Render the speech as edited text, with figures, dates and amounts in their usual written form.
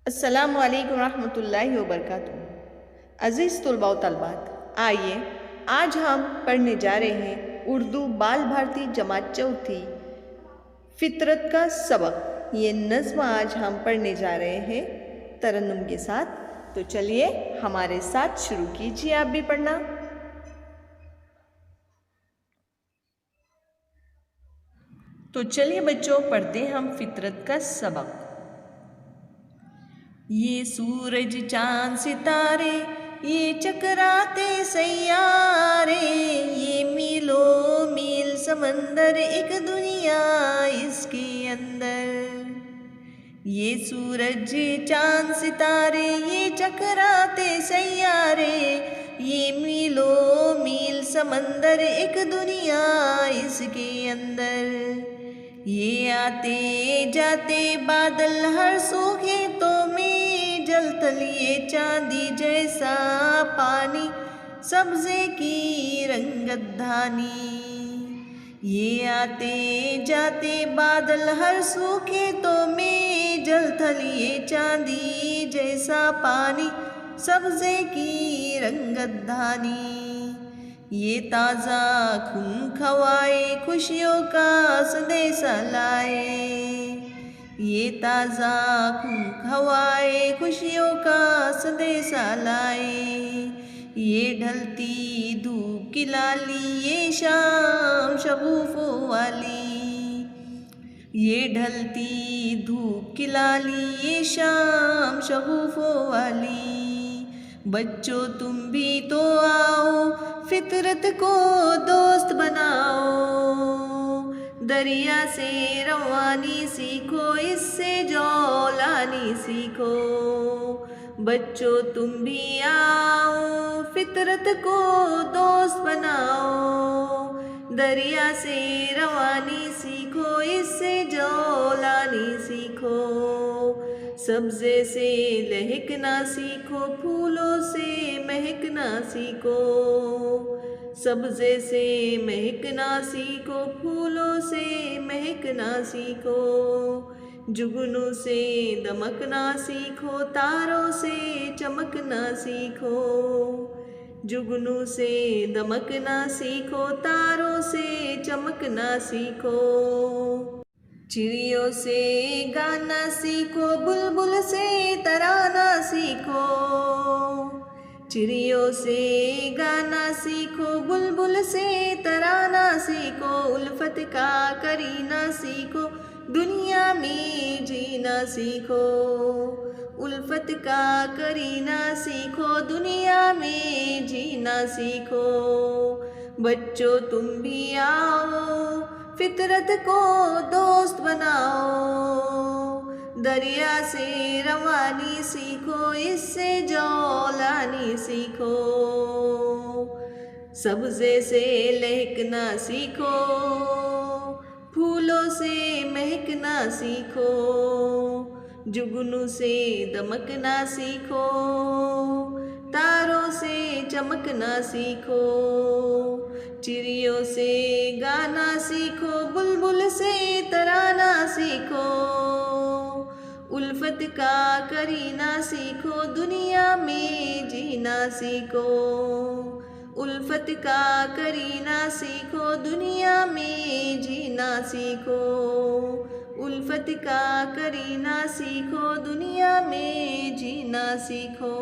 अस्सलामु अलैकुम रहमतुल्लाहि व बरकातुहू। अज़ीज़ तलबा व तलबात, आइए आज हम पढ़ने जा रहे हैं उर्दू बाल भारती जमात चौथी फितरत का सबक। ये नज़्म आज हम पढ़ने जा रहे हैं तरन्नुम के साथ। तो चलिए हमारे साथ शुरू कीजिए आप भी पढ़ना। तो चलिए बच्चों, पढ़ते हैं हम फितरत का सबक। ये सूरज चांद सितारे, ये चकराते सैयारे, ये मीलो मील समंदर, एक दुनिया इसके अंदर। ये सूरज चांद सितारे, ये चकराते सैयारे, ये मीलो मील समंदर, एक दुनिया इसके अंदर। ये आते जाते बादल हर सूखे तो में जलथल, ये चांदी जैसा पानी सब्ज़े की रंगत धानी। ये आते जाते बादल हर सूखे तो में जलथल, ये चांदी जैसा पानी सब्ज़े की रंगत धानी। ये ताज़ा खून खवाए, खुशियों का संदेशा लाए। ये ताज़ा खून खवाए, खुशियों का संदेशा लाए। ये ढलती धूप की लाली, ये शाम शगुफ़ों वाली। ये ढलती धूप की लाली, ये शाम शगुफ़ों वाली। बच्चों तुम भी तो आओ, फितरत को दोस्त बनाओ। दरिया से रवानी सीखो, इससे जौलानी सीखो। बच्चों तुम भी आओ, फितरत को दोस्त बनाओ। दरिया से रवानी सीखो, इससे जौलानी सीखो। सब्ज़े से लहकना सीखो, फूलों से महकना सीखो। सब्ज़े से महकना सीखो, फूलों से महकना सीखो। जुगनू से दमकना सीखो, तारों से चमकना सीखो। जुगनू से दमकना सीखो, तारों से चमकना सीखो। चिड़ियों से गाना सीखो, बुलबुल से तराना सीखो। चिड़ियों से गाना सीखो, बुलबुल से तराना सीखो। उल्फत का करीना सीखो, दुनिया में जीना सीखो। उल्फत का करीना सीखो, दुनिया में जीना सीखो। बच्चों तुम भी आओ, फितरत को दोस्त बनाओ। दरिया से रवानी सीखो, इससे जौलानी सीखो। सब्ज़े से लहकना सीखो, फूलों से महकना सीखो। जुगनू से दमकना सीखो, तारों से चमकना सीखो। चिड़ियों से गाना सीखो, बुलबुल से तराना सीखो। उल्फत का करीना सीखो, दुनिया में जीना सीखो। उल्फत का करीना सीखो, दुनिया में जीना सीखो। उल्फत का करीना सीखो, दुनिया में जीना सीखो।